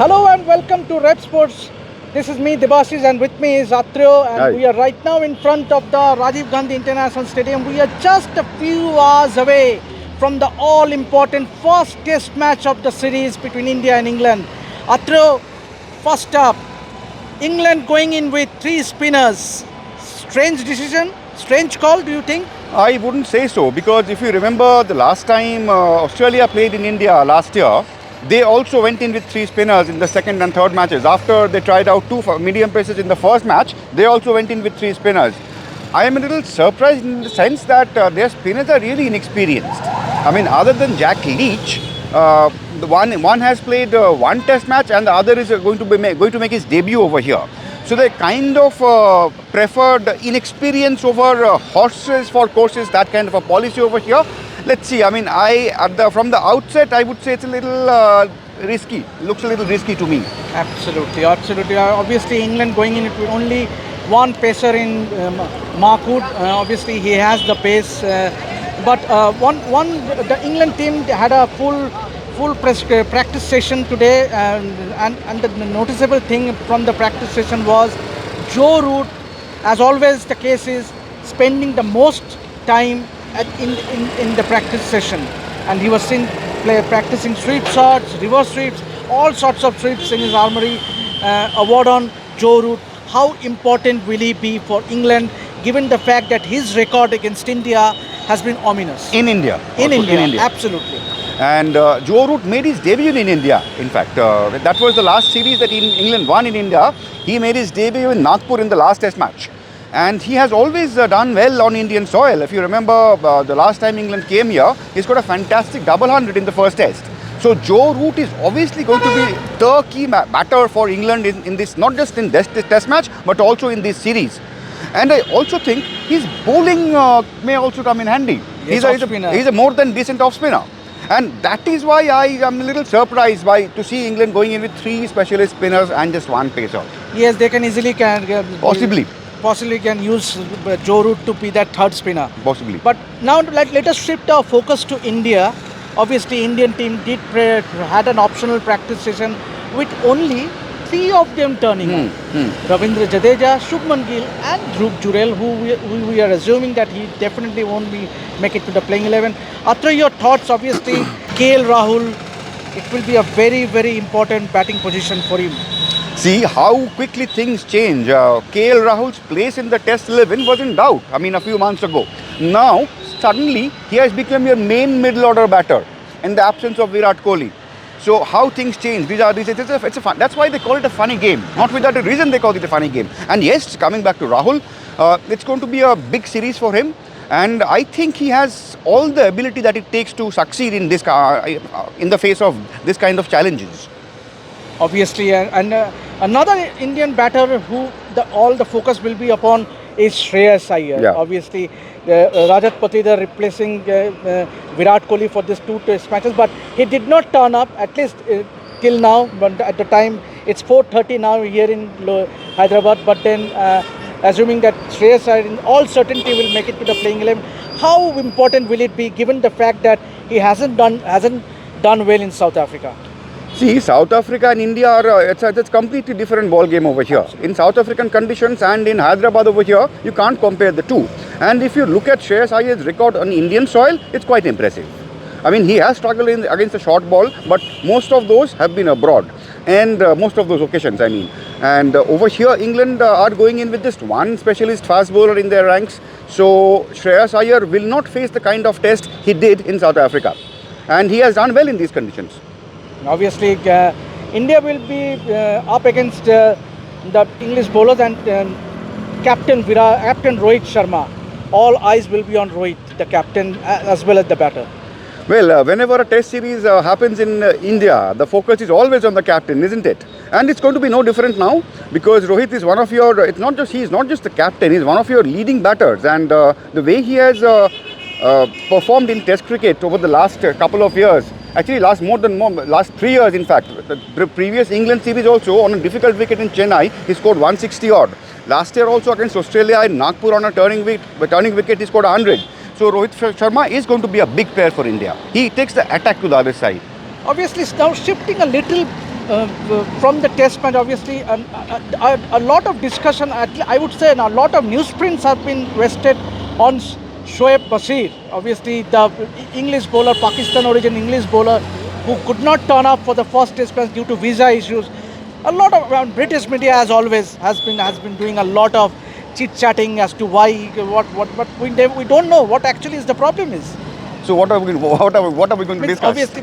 Hello and welcome to RevSportz. This is me, Debasis, and with me is Atreyo, and Hi. we are right now in front of the Rajiv Gandhi International Stadium. We are just a few hours away from the all-important first test match of the series between India and England. Atreyo, first up, England going in with three spinners. Strange decision, strange call, do you think? I wouldn't say so, because if you remember the last time Australia played in India last year, they also went in with three spinners in the second and third matches. After they tried out two medium paces in the first match, they also went in with three spinners. I am a little surprised in the sense that their spinners are really inexperienced. I mean, other than Jack Leach, the one has played one test match and the other is going to make his debut over here. So they kind of preferred inexperience over horses for courses, that kind of a policy over here. Let's see. I mean, from the outset, I would say it's a little risky. Looks a little risky to me. Absolutely. Obviously, England going in with only one pacer in Mahmood. Obviously, he has the pace. But the England team had a full practice session today, and the noticeable thing from the practice session was Joe Root, as always the case is, spending the most time in the practice session, and he was seen practicing sweep shots, reverse sweeps, all sorts of sweeps in his armory. Award on Joe Root. How important will he be for England, given the fact that his record against India has been ominous? In India. In Also India, absolutely. And Joe Root made his debut in India, in fact. That was the last series that England won in India. He made his debut in Nagpur in the last test match. And he has always done well on Indian soil. If you remember the last time England came here, he's got a fantastic double hundred in the first test. So Joe Root is obviously going to be the key batter for England in this, not just in this test match, but also in this series. And I also think his bowling may also come in handy. Yes, He's a more than decent off spinner. And that is why I am a little surprised to see England going in with three specialist spinners and just one pacer. Yes, they can easily possibly can use Joe Root to be that third spinner. Possibly. But now let us shift our focus to India. Obviously, Indian team had an optional practice session with only three of them turning up. Ravindra Jadeja, Shubman Gill and Dhruv Jurel, who we are assuming that he definitely won't make it to the playing 11. Atreyo, your thoughts? Obviously, KL Rahul, it will be a very, very important batting position for him. See how quickly things change. KL Rahul's place in the Test 11 was in doubt, I mean, a few months ago. Now, suddenly, he has become your main middle order batter in the absence of Virat Kohli. So how things change, that's why they call it a funny game. Not without a reason they call it a funny game. And yes, coming back to Rahul, it's going to be a big series for him. And I think he has all the ability that it takes to succeed in this in the face of this kind of challenges. Obviously, and another Indian batter who all the focus will be upon is Shreyas Iyer. Yeah. Obviously, Rajat Patidar replacing Virat Kohli for these two test matches, but he did not turn up, at least till now. But at the time, it's 4:30 now here in Hyderabad. But then, assuming that Shreyas Iyer in all certainty will make it to the playing 11, how important will it be, given the fact that he hasn't done well in South Africa? See, South Africa and India are it's completely different ball game over here. Absolutely. In South African conditions and in Hyderabad over here, you can't compare the two. And if you look at Shreyas Iyer's record on Indian soil, it's quite impressive. I mean, he has struggled against the short ball, but most of those have been abroad. And most of those occasions, I mean. And over here, England are going in with just one specialist fast bowler in their ranks. So Shreyas Iyer will not face the kind of test he did in South Africa. And he has done well in these conditions. Obviously, India will be up against the English bowlers and Captain Rohit Sharma. All eyes will be on Rohit, the captain, as well as the batter. Well, whenever a test series happens in India, the focus is always on the captain, isn't it? And it's going to be no different now, because Rohit is one of your, he's not just the captain, he's one of your leading batters. And the way he has performed in test cricket over the last couple of years, actually last 3 years in fact. The previous England series also, on a difficult wicket in Chennai, he scored 160 odd. Last year also against Australia in Nagpur on a turning wicket, he scored 100. So Rohit Sharma is going to be a big player for India. He takes the attack to the other side. Obviously, now shifting a little from the test match, obviously, a lot of discussion, I would say, and a lot of newsprints have been rested on Shoaib Bashir, obviously the English bowler, Pakistan origin English bowler, who could not turn up for the first test match due to visa issues. A lot of British media, as always, has been doing a lot of chit chatting as to why, what we don't know what actually is the problem is. So what are we going to discuss? Obviously,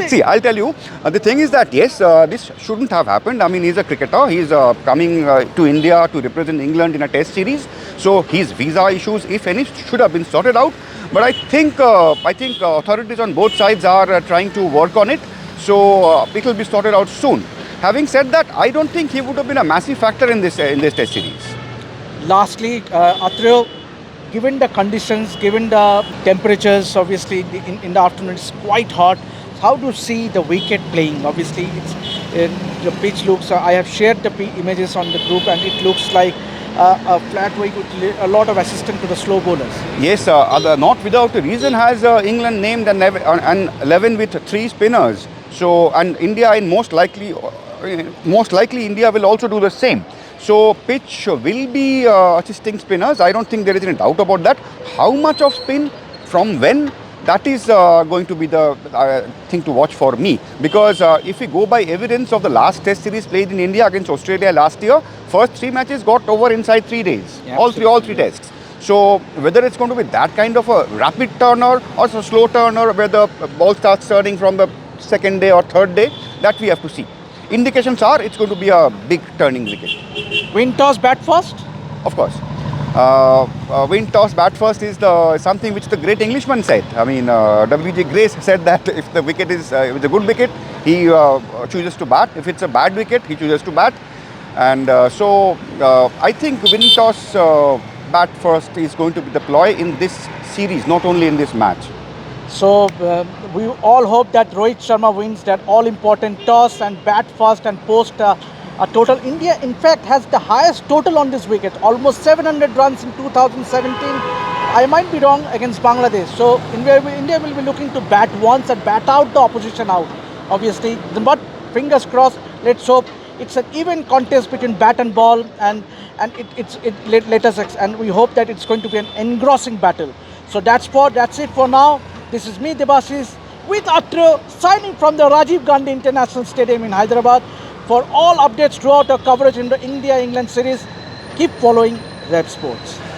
See, I'll tell you. The thing is that yes, this shouldn't have happened. I mean, he's a cricketer. He's coming to India to represent England in a Test series. So his visa issues, if any, should have been sorted out. But I think authorities on both sides are trying to work on it. So it will be sorted out soon. Having said that, I don't think he would have been a massive factor in this Test series. Lastly, Atreyo, given the conditions, given the temperatures, obviously in the afternoon it's quite hot. How do you see the wicket playing? Obviously, the pitch looks. I have shared the images on the group, and it looks like a flat wicket with a lot of assistance to the slow bowlers. Yes, not without a reason has England named an 11 with 3 spinners. So, and India most likely India will also do the same. So pitch will be assisting spinners. I don't think there is any doubt about that. How much of spin, from when, that is going to be the thing to watch for me. Because if we go by evidence of the last Test series played in India against Australia last year, first 3 matches got over inside 3 days. Yeah, all three tests. So whether it's going to be that kind of a rapid turner or a slow turner where the ball starts turning from the second day or third day, that we have to see. Indications are it's going to be a big turning wicket. Win toss, bat first? Of course. Win toss, bat first is something which the great Englishman said. I mean, W.G. Grace said that if the wicket is if it's a good wicket, he chooses to bat. If it's a bad wicket, he chooses to bat. And so I think win toss, bat first is going to be the ploy in this series, not only in this match. So we all hope that Rohit Sharma wins that all-important toss and bat first and post a total. India, in fact, has the highest total on this wicket, almost 700 runs in 2017. I might be wrong, against Bangladesh. So India will be looking to bat once and bat out the opposition out, obviously. But fingers crossed, let's hope it's an even contest between bat and ball, and we hope that it's going to be an engrossing battle. So that's it for now. This is me, Debasis, with Atreyo, signing from the Rajiv Gandhi International Stadium in Hyderabad. For all updates throughout our coverage in the India-England series, keep following RevSportz.